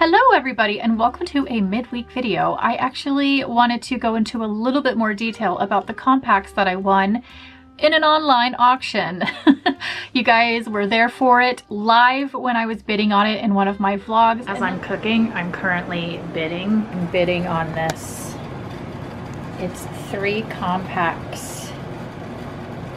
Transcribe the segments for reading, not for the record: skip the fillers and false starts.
Hello everybody and welcome to a midweek video. I actually wanted to go into a little bit more detail about the compacts that I won in an online auction. You guys were there for it live when I was bidding on it in one of my vlogs. As I'm cooking, I'm currently bidding. I'm bidding on this. It's 3 compacts.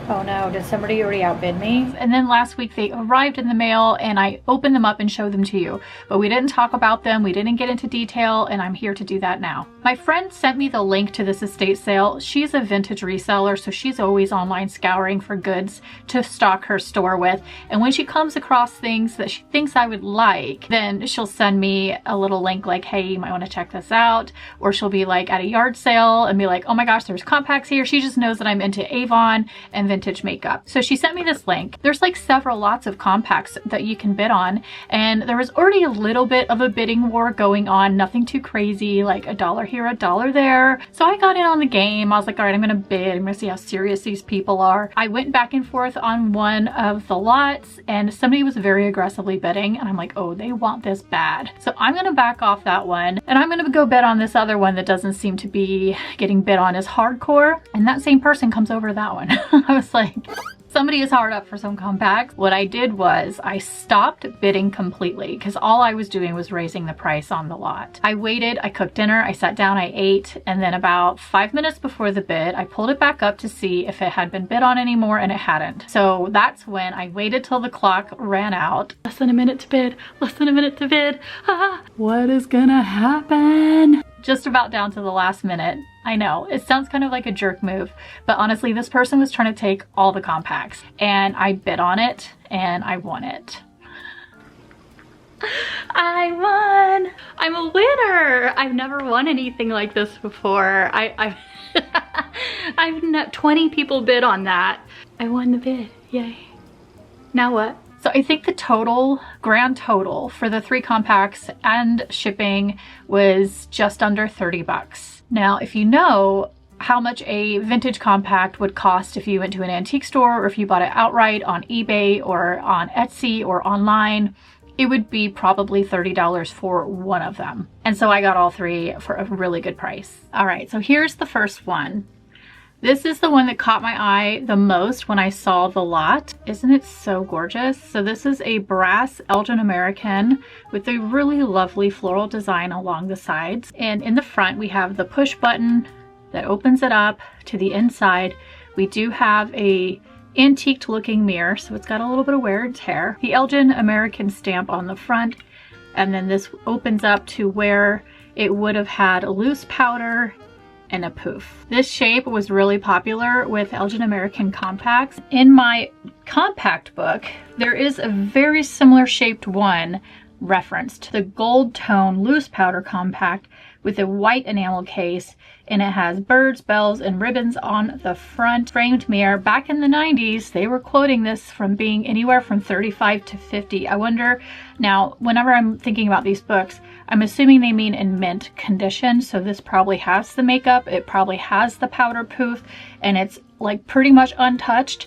Oh no, did somebody already outbid me? And then last week they arrived in the mail and I opened them up and showed them to you. But we didn't talk about them, we didn't get into detail, and I'm here to do that now. My friend sent me the link to this estate sale. She's a vintage reseller, so she's always online scouring for goods to stock her store with. And when she comes across things that she thinks I would like, then she'll send me a little link like, hey, you might want to check this out. Or she'll be like at a yard sale and be like, oh my gosh, there's compacts here. She just knows that I'm into Avon and vintage makeup. So she sent me this link. There's like lots of compacts that you can bid on, and there was already a little bit of a bidding war going on, nothing too crazy, like $1 here, $1 there. So I got in on the game. I was like, all right, I'm gonna bid. I'm gonna see how serious these people are. I went back and forth on one of the lots and somebody was very aggressively bidding, and I'm like, oh, they want this bad. So I'm gonna back off that one and I'm gonna go bid on this other one that doesn't seem to be getting bid on as hardcore. And that same person comes over to that one. I was like, somebody is hard up for some compacts. What I did was I stopped bidding completely because all I was doing was raising the price on the lot. I waited, I cooked dinner, I sat down, I ate, and then about 5 minutes before the bid, I pulled it back up to see if it had been bid on anymore, and it hadn't. So that's when I waited till the clock ran out. Less than a minute to bid, less than a minute to bid. Ah, what is gonna happen? Just about down to the last minute. I know, it sounds kind of like a jerk move, but honestly, this person was trying to take all the compacts, and I bid on it, and I won it. I won! I'm a winner! I've never won anything like this before. I've 20 people bid on that. I won the bid, yay. Now what? So I think the grand total for the 3 compacts and shipping was just under 30 bucks. Now, if you know how much a vintage compact would cost if you went to an antique store or if you bought it outright on eBay or on Etsy or online, it would be probably $30 for one of them. And so I got all 3 for a really good price. All right, so here's the first one. This is the one that caught my eye the most when I saw the lot. Isn't it so gorgeous? So this is a brass Elgin American with a really lovely floral design along the sides. And in the front, we have the push button that opens it up to the inside. We do have a antiqued looking mirror, so it's got a little bit of wear and tear. The Elgin American stamp on the front, and then this opens up to where it would have had a loose powder and a poof. This shape was really popular with Elgin American compacts. In my compact book, there is a very similar shaped one referenced, the gold tone loose powder compact with a white enamel case, and it has birds, bells, and ribbons on the front. Framed mirror. Back in the 90s, they were quoting this from being anywhere from 35 to 50. I wonder, now, whenever I'm thinking about these books, I'm assuming they mean in mint condition, so this probably has the makeup, it probably has the powder poof, and it's like pretty much untouched.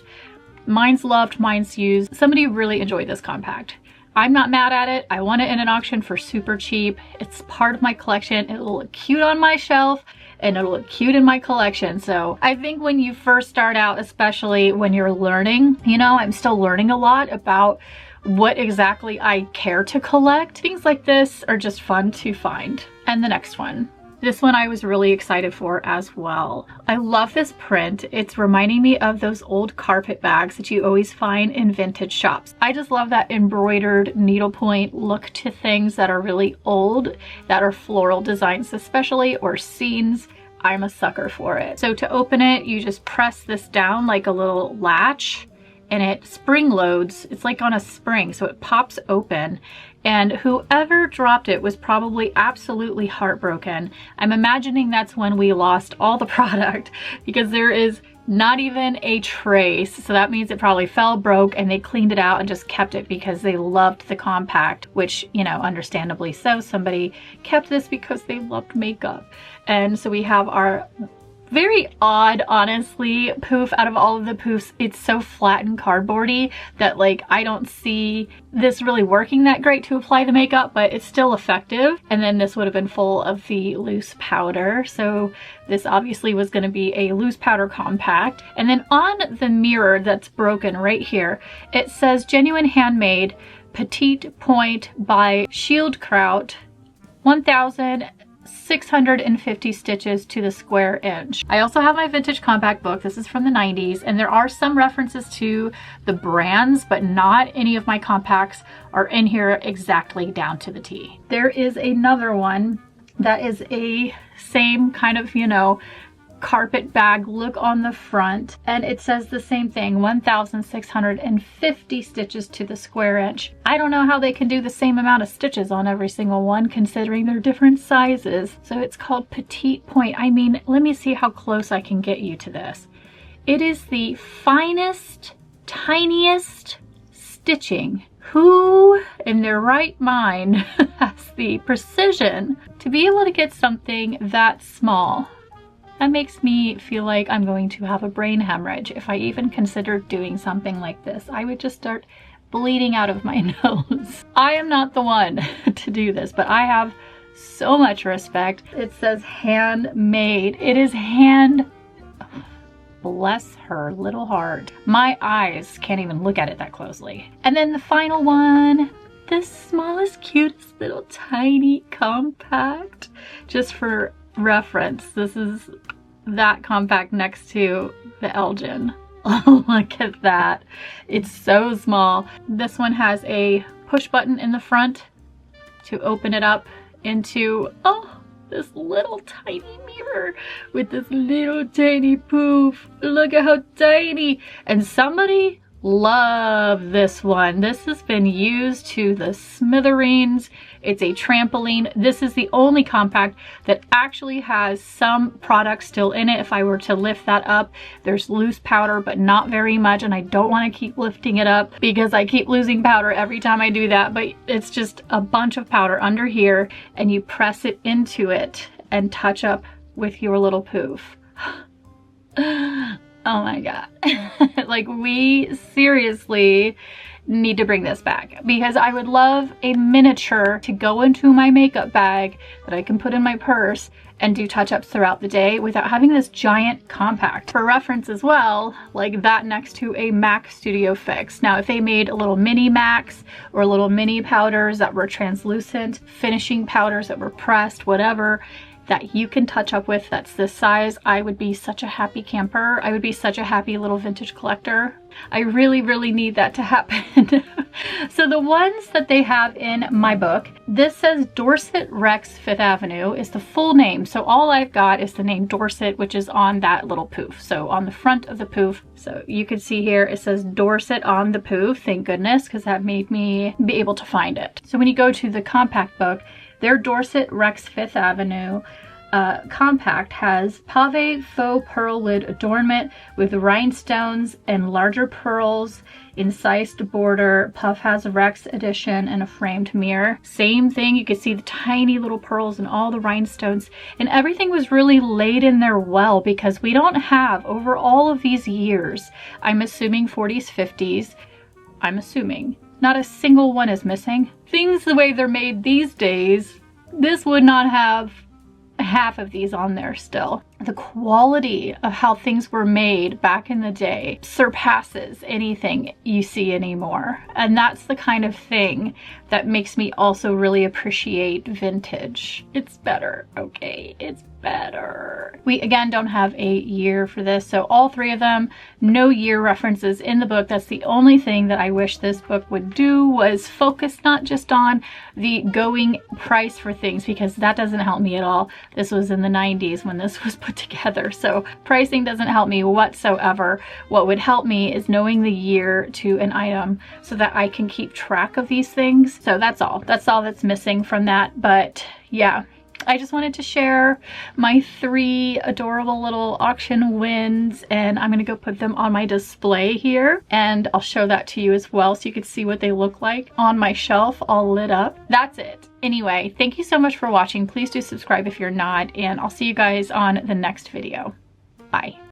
Mine's loved, mine's used. Somebody really enjoyed this compact. I'm not mad at it. I won it in an auction for super cheap. It's part of my collection. It'll look cute on my shelf and it'll look cute in my collection. So I think when you first start out, especially when you're learning, you know, I'm still learning a lot about what exactly I care to collect. Things like this are just fun to find. And the next one. This one I was really excited for as well. I love this print. It's reminding me of those old carpet bags that you always find in vintage shops. I just love that embroidered needlepoint look to things that are really old, that are floral designs especially, or scenes. I'm a sucker for it. So to open it, you just press this down like a little latch, and it spring loads. It's like on a spring, so it pops open. And whoever dropped it was probably absolutely heartbroken. I'm imagining that's when we lost all the product, because there is not even a trace. So that means it probably fell, broke, and they cleaned it out and just kept it because they loved the compact, which, you know, understandably so. Somebody kept this because they loved makeup. And so we have our Very odd, honestly, poof. Out of all of the poofs, it's so flat and cardboardy that like I don't see this really working that great to apply the makeup, but it's still effective. And then this would have been full of the loose powder. So this obviously was going to be a loose powder compact. And then on the mirror that's broken right here, it says Genuine Handmade Petite Point by Schildkraut, 1,650 stitches to the square inch. I also have my vintage compact book. This is from the 90s, and there are some references to the brands, but not any of my compacts are in here exactly down to the T. There is another one that is a same kind of, you know, carpet bag look on the front, and it says the same thing, 1,650 stitches to the square inch. I don't know how they can do the same amount of stitches on every single one considering they're different sizes. So it's called Petite Point. I mean, let me see how close I can get you to this. It is the finest, tiniest stitching. Who in their right mind has the precision to be able to get something that small? That makes me feel like I'm going to have a brain hemorrhage. If I even considered doing something like this, I would just start bleeding out of my nose. I am not the one to do this, but I have so much respect. It says handmade. It is hand. Bless her little heart. My eyes can't even look at it that closely. And then the final one, the smallest, cutest little tiny compact. Just for reference, this is that compact next to the Elgin. Oh, look at that. It's so small. This one has a push button in the front to open it up into, oh, this little tiny mirror with this little tiny poof. Look at how tiny. And somebody love this one. This has been used to the smithereens. It's a trampoline. This is the only compact that actually has some product still in it. If I were to lift that up, there's loose powder, but not very much, and I don't want to keep lifting it up because I keep losing powder every time I do that. But it's just a bunch of powder under here, and you press it into it and touch up with your little poof. Oh my god. Like, we seriously need to bring this back, because I would love a miniature to go into my makeup bag that I can put in my purse and do touch-ups throughout the day without having this giant compact. For reference as well, like that next to a MAC Studio Fix. Now, if they made a little mini Macs or little mini powders that were translucent, finishing powders that were pressed, whatever, that you can touch up with that's this size, I would be such a happy camper. I would be such a happy little vintage collector. I really, really need that to happen. So the ones that they have in my book, this says Dorset Rex 5th Avenue is the full name. So all I've got is the name Dorset, which is on that little poof. So on the front of the poof. So you can see here, it says Dorset on the poof. Thank goodness, because that made me be able to find it. So when you go to the compact book, their Dorset Rex 5th Avenue compact has pave faux pearl lid adornment with rhinestones and larger pearls, incised border. Puff has a Rex edition and a framed mirror. Same thing, you can see the tiny little pearls and all the rhinestones, and everything was really laid in there well, because we don't have, over all of these years, I'm assuming 40s, 50s, I'm assuming, not a single one is missing. Things the way they're made these days, this would not have half of these on there still. The quality of how things were made back in the day surpasses anything you see anymore. And that's the kind of thing that makes me also really appreciate vintage. It's better, okay? It's better. We again don't have a year for this, so all three of them, no year references in the book. That's the only thing that I wish this book would do, was focus not just on the going price for things, because that doesn't help me at all. This was in the 90s when this was put together, so pricing doesn't help me whatsoever. What would help me is knowing the year to an item so that I can keep track of these things. So that's all that's missing from that. But yeah, I just wanted to share my 3 adorable little auction wins, and I'm gonna go put them on my display here, and I'll show that to you as well so you can see what they look like on my shelf all lit up. That's it. Anyway, thank you so much for watching. Please do subscribe if you're not, and I'll see you guys on the next video. Bye.